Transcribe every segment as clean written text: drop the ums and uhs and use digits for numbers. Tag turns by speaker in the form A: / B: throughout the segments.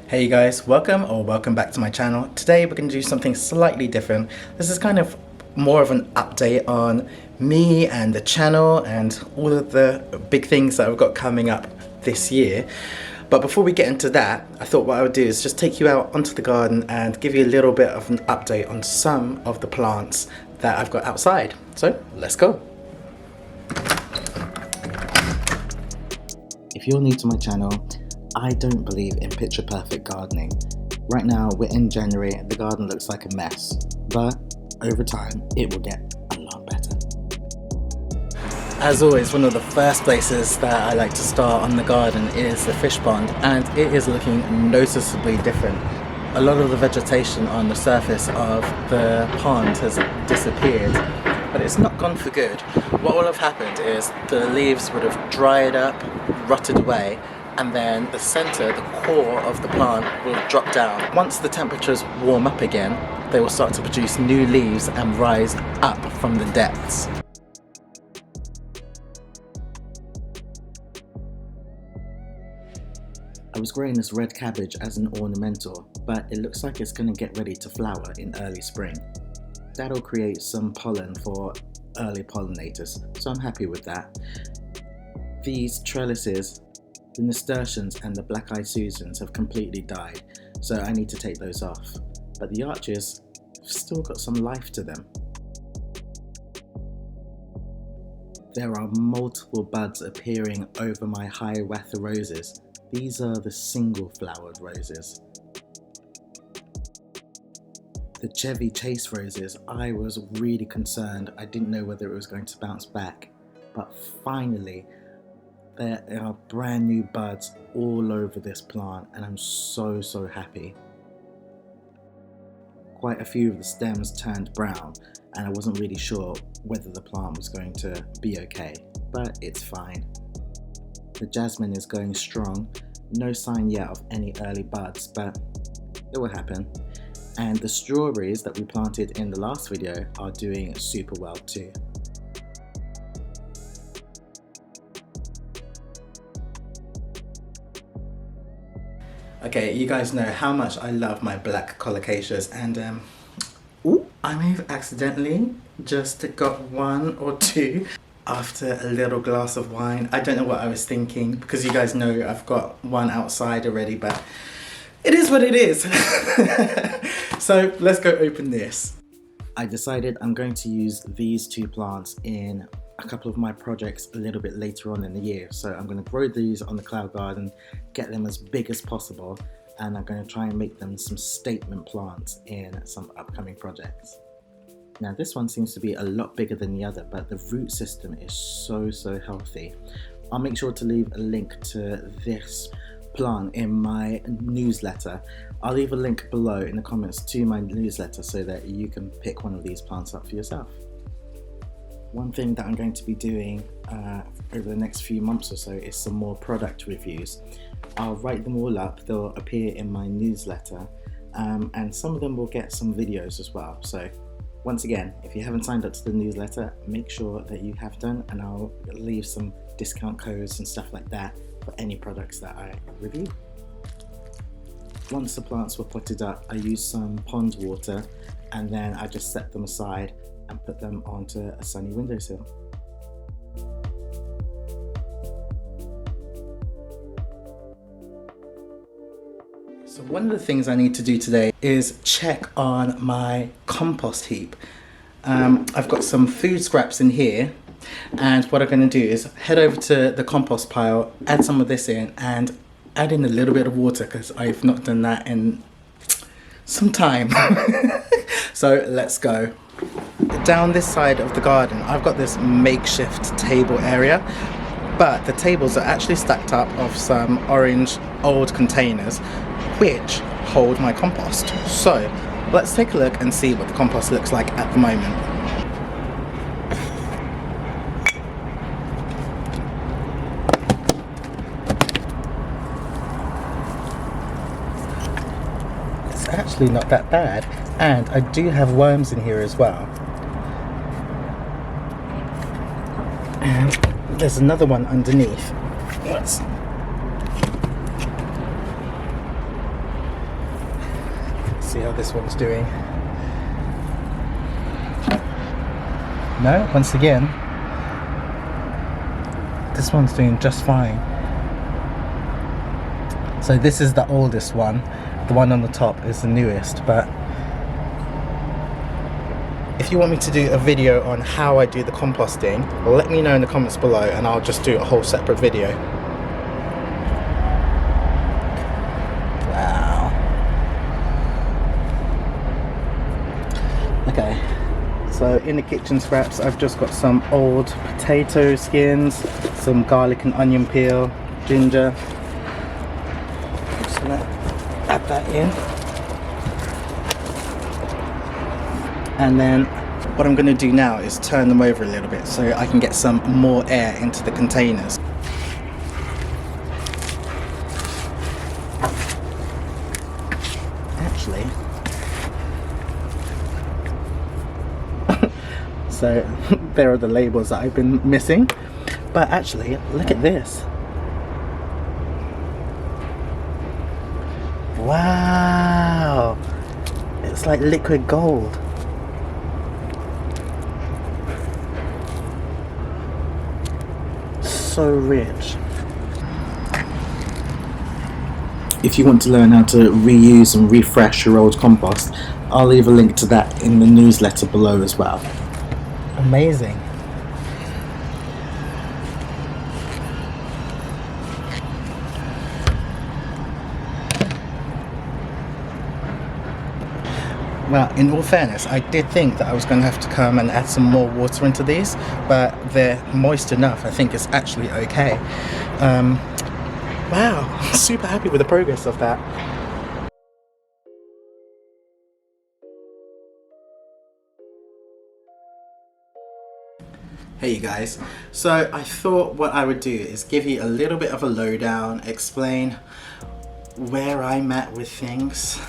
A: Hey guys, welcome back to my channel. Today we're going to do something slightly different. This is kind of more of an update on me and the channel and all of the big things that I've got coming up this year. But before we get into that, I thought what I would do is just take you out onto the garden and give you a little bit of an update on some of the plants that I've got outside. So let's go. If you're new to my channel, I don't believe in picture perfect gardening. Right now we're in January, the garden looks like a mess, but over time it will get a lot better. As always, one of the first places that I like to start on the garden is the fish pond, and it is looking noticeably different. A lot of the vegetation on the surface of the pond has disappeared, but it's not gone for good. What will have happened is the leaves would have dried up, rotted away, and then the center, the core of the plant will drop down. Once the temperatures warm up again, they will start to produce new leaves and rise up from the depths. I was growing this red cabbage as an ornamental, but it looks like it's going to get ready to flower in early spring. That'll create some pollen for early pollinators, so I'm happy with that. These trellises, the nasturtiums and the black-eyed Susans have completely died, so I need to take those off. But the arches have still got some life to them. There are multiple buds appearing over my Hiawatha roses. These are the single-flowered roses. The Chevy Chase roses, I was really concerned. I didn't know whether it was going to bounce back, but finally there are brand new buds all over this plant, and I'm so happy. Quite a few of the stems turned brown, and I wasn't really sure whether the plant was going to be okay, but it's fine. The jasmine is going strong, no sign yet of any early buds, but it will happen. And the strawberries that we planted in the last video are doing super well too. Okay, you guys know how much I love my black colocasias, and ooh, I may have accidentally just got one or two after a little glass of wine. I don't know what I was thinking, because you guys know I've got one outside already, but it is what it is. So let's go open this. I decided I'm going to use these two plants in a couple of my projects a little bit later on in the year. So I'm going to grow these on the cloud garden, get them as big as possible, and I'm going to try and make them some statement plants in some upcoming projects. Now this one seems to be a lot bigger than the other, but the root system is so healthy. I'll make sure to leave a link to this plant in my newsletter. I'll leave a link below in the comments to my newsletter so that you can pick one of these plants up for yourself. One thing that I'm going to be doing over the next few months or so is some more product reviews. I'll write them all up, they'll appear in my newsletter, and some of them will get some videos as well. So once again, if you haven't signed up to the newsletter, make sure that you have done, and I'll leave some discount codes and stuff like that for any products that I review. Once the plants were potted up, I used some pond water, and then I just set them aside and put them onto a sunny windowsill. So one of the things I need to do today is check on my compost heap. I've got some food scraps in here, and what I'm going to do is head over to the compost pile, add some of this in, and add in a little bit of water, because I've not done that in some time. So let's go. Down this side of the garden, I've got this makeshift table area, but the tables are actually stacked up of some orange old containers which hold my compost. So let's take a look and see what the compost looks like at the moment. It's actually not that bad, and I do have worms in here as well. And there's another one underneath. see how this one's doing. No, once again, this one's doing just fine. So this is the oldest one. The one on the top is the newest, but if you want me to do a video on how I do the composting, let me know in the comments below and I'll just do a whole separate video. Wow. Okay, so in the kitchen scraps I've just got some old potato skins, some garlic and onion peel, ginger. I'm just gonna add that in. And then what I'm going to do now is turn them over a little bit so I can get some more air into the containers. Actually, so there are the labels that I've been missing, but actually look at this. Wow, it's like liquid gold. So rich. If you want to learn how to reuse and refresh your old compost, I'll leave a link to that in the newsletter below as well. Amazing. Well, in all fairness, I did think that I was going to have to come and add some more water into these, but they're moist enough. I think it's actually okay. Wow, super happy with the progress of that. Hey you guys, so I thought what I would do is give you a little bit of a lowdown, explain where I'm at with things,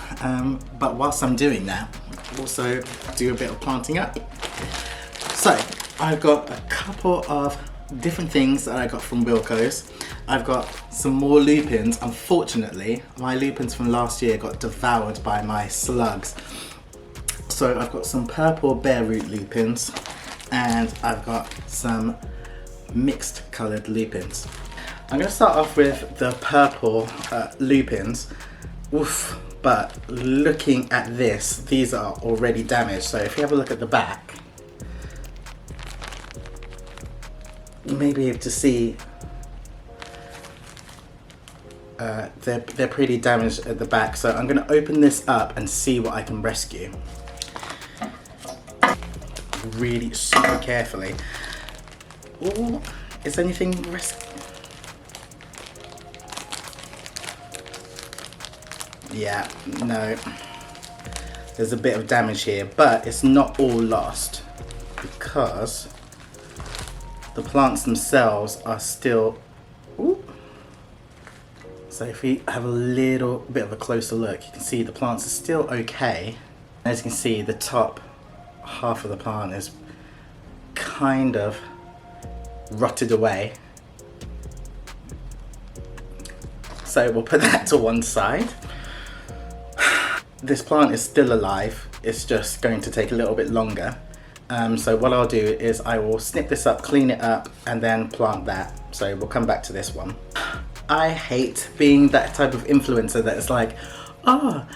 A: but whilst I'm doing that, also do a bit of planting up. So I've got a couple of different things that I got from Wilko's. I've got some more lupins. Unfortunately, my lupins from last year got devoured by my slugs. So I've got some purple bare root lupins and I've got some mixed coloured lupins. I'm going to start off with the purple lupins. Oof, but looking at this, these are already damaged. So if you have a look at the back, you may be able to see they're pretty damaged at the back. So I'm going to open this up and see what I can rescue. Really super carefully. Ooh, is anything rescued? Yeah, no, there's a bit of damage here, but it's not all lost because the plants themselves are still, ooh. So if we have a little bit of a closer look, you can see the plants are still okay. As you can see, the top half of the plant is kind of rotted away. So we'll put that to one side. This plant is still alive, it's just going to take a little bit longer. So what I'll do is I will snip this up, clean it up, and then plant that. So we'll come back to this one. I hate being that type of influencer that is like, oh,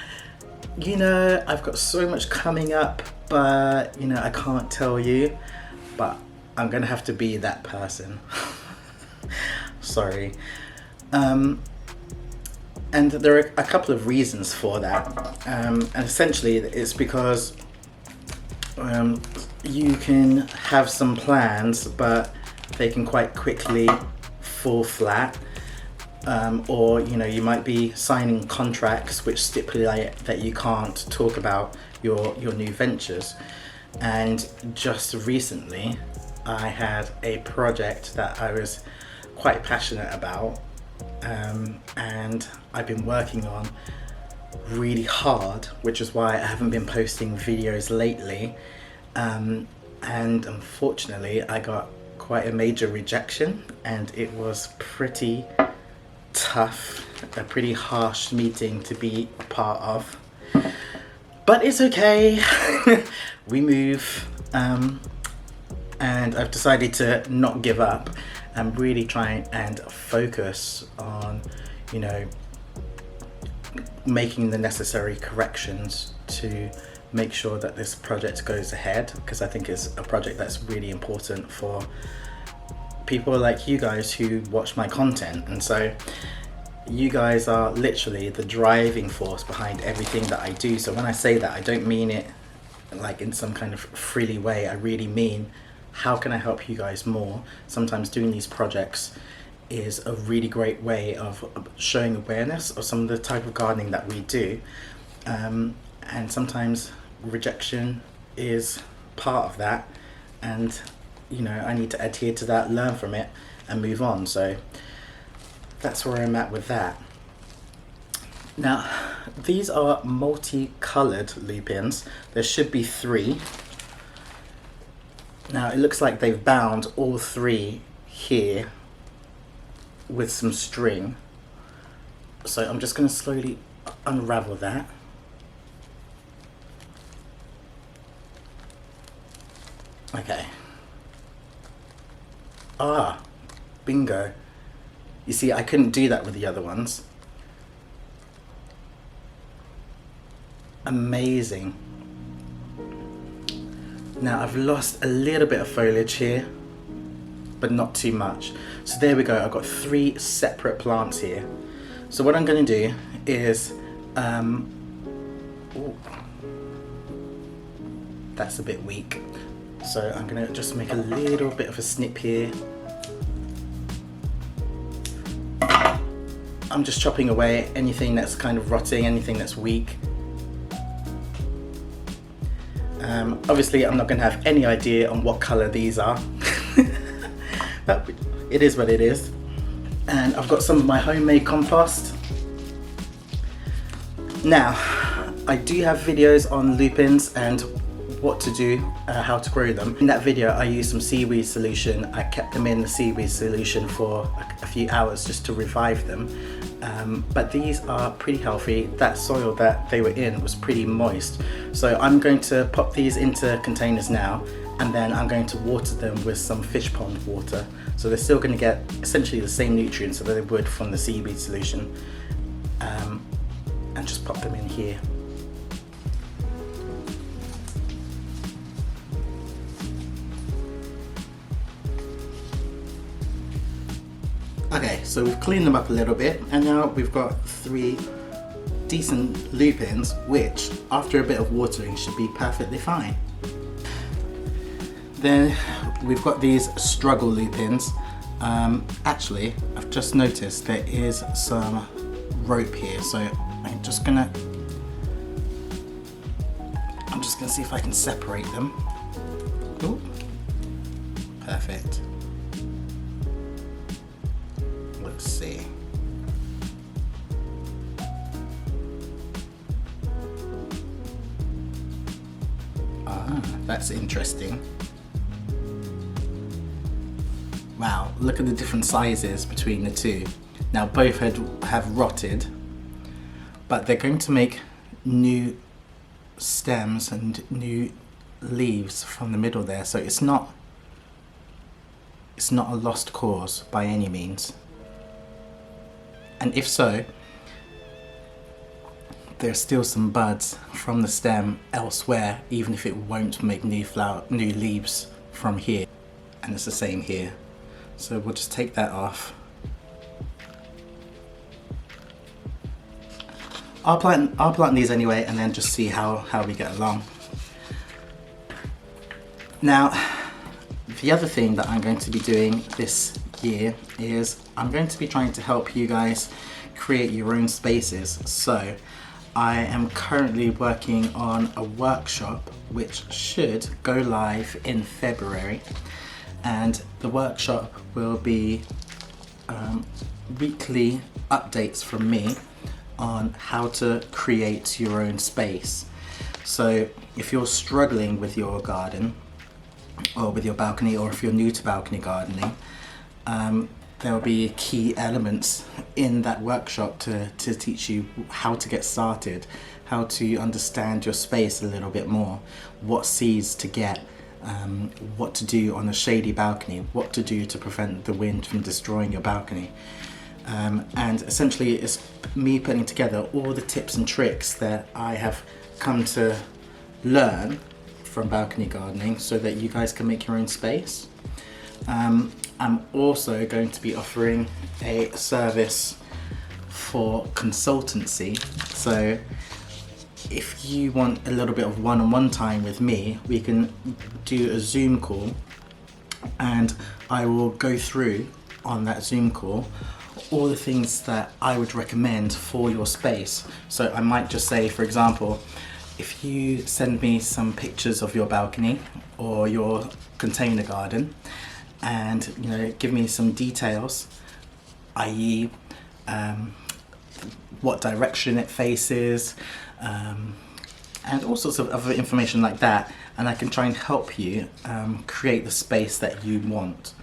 A: you know, I've got so much coming up, but you know, I can't tell you, but I'm gonna have to be that person. Sorry. And there are a couple of reasons for that, and essentially it's because you can have some plans but they can quite quickly fall flat, or you know, you might be signing contracts which stipulate that you can't talk about your new ventures. And just recently I had a project that I was quite passionate about, and I've been working on really hard, which is why I haven't been posting videos lately, and unfortunately I got quite a major rejection, and it was pretty tough, a pretty harsh meeting to be a part of. But it's okay. We move, and I've decided to not give up and really try and focus on, you know, making the necessary corrections to make sure that this project goes ahead, because I think it's a project that's really important for people like you guys who watch my content. And so you guys are literally the driving force behind everything that I do. So when I say that, I don't mean it like in some kind of frilly way. I really mean, how can I help you guys more? Sometimes doing these projects is a really great way of showing awareness of some of the type of gardening that we do. And sometimes rejection is part of that. And, you know, I need to adhere to that, learn from it and move on. So that's where I'm at with that. Now, these are multicolored lupins. There should be 3. Now, it looks like they've bound all 3 here with some string. So I'm just going to slowly unravel that. Okay. Ah, bingo. You see, I couldn't do that with the other ones. Amazing. Now I've lost a little bit of foliage here, but not too much. So there we go, I've got 3 separate plants here. So what I'm going to do is, ooh, that's a bit weak. So I'm going to just make a little bit of a snip here. I'm just chopping away anything that's kind of rotting, anything that's weak. Obviously I'm not going to have any idea on what colour these are. But it is what it is. And I've got some of my homemade compost. Now, I do have videos on lupins and what to do, how to grow them. In that video I used some seaweed solution. I kept them in the seaweed solution for a few hours just to revive them. But these are pretty healthy. That soil that they were in was pretty moist. So I'm going to pop these into containers now, and then I'm going to water them with some fish pond water. So they're still going to get essentially the same nutrients that they would from the seaweed solution. And just pop them in here. Okay, so we've cleaned them up a little bit, and now we've got 3 decent lupins, which after a bit of watering should be perfectly fine. Then we've got these struggle lupins. Actually, I've just noticed there is some rope here, so I'm just gonna see if I can separate them. Ooh, perfect. Let's see. Ah, that's interesting. Wow, look at the different sizes between the 2. Now both have rotted, but they're going to make new stems and new leaves from the middle there, so it's not a lost cause by any means. And if so, there's still some buds from the stem elsewhere, even if it won't make new leaves from here. And it's the same here. So we'll just take that off. I'll plant these anyway, and then just see how we get along. Now, the other thing that I'm going to be doing this year is I'm going to be trying to help you guys create your own spaces. So I am currently working on a workshop which should go live in February, and the workshop will be weekly updates from me on how to create your own space. So if you're struggling with your garden or with your balcony, or if you're new to balcony gardening, there'll be key elements in that workshop to teach you how to get started, how to understand your space a little bit more, what seeds to get, what to do on a shady balcony, what to do to prevent the wind from destroying your balcony. And essentially it's me putting together all the tips and tricks that I have come to learn from balcony gardening so that you guys can make your own space. I'm also going to be offering a service for consultancy. So if you want a little bit of one-on-one time with me, we can do a Zoom call and I will go through on that Zoom call all the things that I would recommend for your space. So I might just say, for example, if you send me some pictures of your balcony or your container garden and give me some details, i.e. What direction it faces, and all sorts of other information like that, and I can try and help you create the space that you want.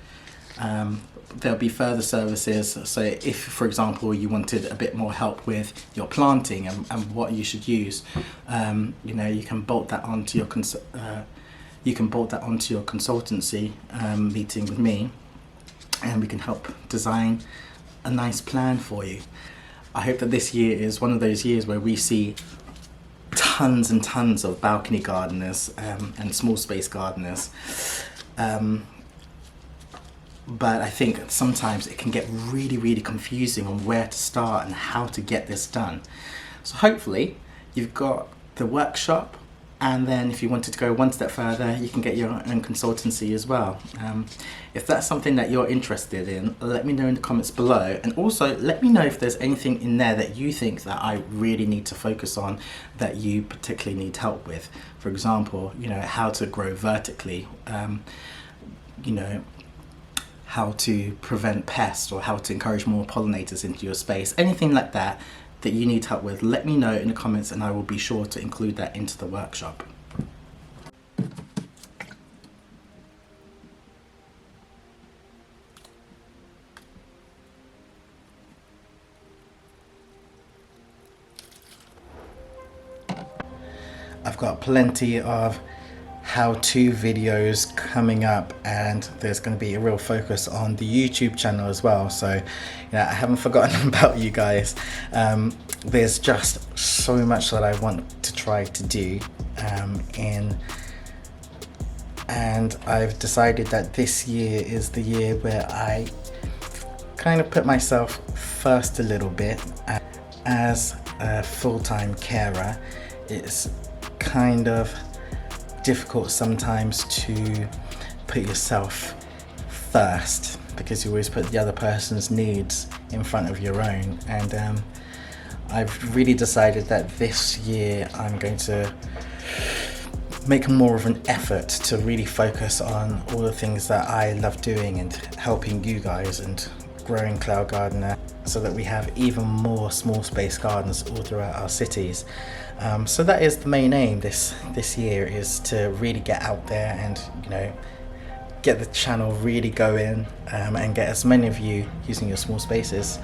A: There'll be further services, so if for example you wanted a bit more help with your planting and what you should use, you can bolt that onto your consultancy meeting with me, and we can help design a nice plan for you. I hope that this year is one of those years where we see tons and tons of balcony gardeners and small space gardeners. But I think sometimes it can get really confusing on where to start and how to get this done. So hopefully you've got the workshop, and then if you wanted to go one step further, you can get your own consultancy as well. If that's something that you're interested in, let me know in the comments below, and also let me know if there's anything in there that you think that I really need to focus on, that you particularly need help with. For example, how to grow vertically, how to prevent pests, or how to encourage more pollinators into your space. Anything like that that you need help with, let me know in the comments and I will be sure to include that into the workshop. I've got plenty of how-to videos coming up, and there's going to be a real focus on the YouTube channel as well, so I haven't forgotten about you guys. There's just so much that I want to try to do, and I've decided that this year is the year where I kind of put myself first a little bit. As a full-time carer, it's kind of difficult sometimes to put yourself first, because you always put the other person's needs in front of your own, and I've really decided that this year I'm going to make more of an effort to really focus on all the things that I love doing and helping you guys and growing Cloud Gardener, so that we have even more small space gardens all throughout our cities. So that is the main aim this year, is to really get out there and get the channel really going, and get as many of you using your small spaces.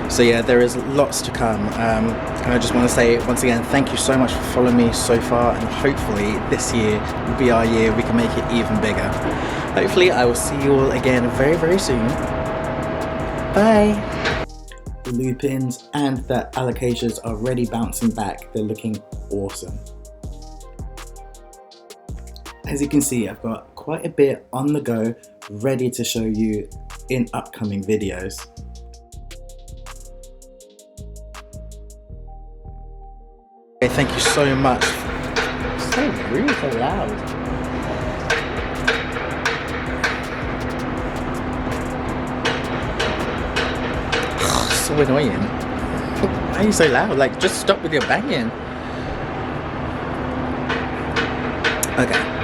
A: So yeah, there is lots to come, and I just want to say once again, thank you so much for following me so far, and hopefully this year will be our year we can make it even bigger. Hopefully I will see you all again very soon. Bye. The lupins and the alocasias are already bouncing back. They're looking awesome. As you can see, I've got quite a bit on the go, ready to show you in upcoming videos. Okay, thank you so much. So rude, so loud. So annoying. Why are you so loud? Like, just stop with your banging. Okay.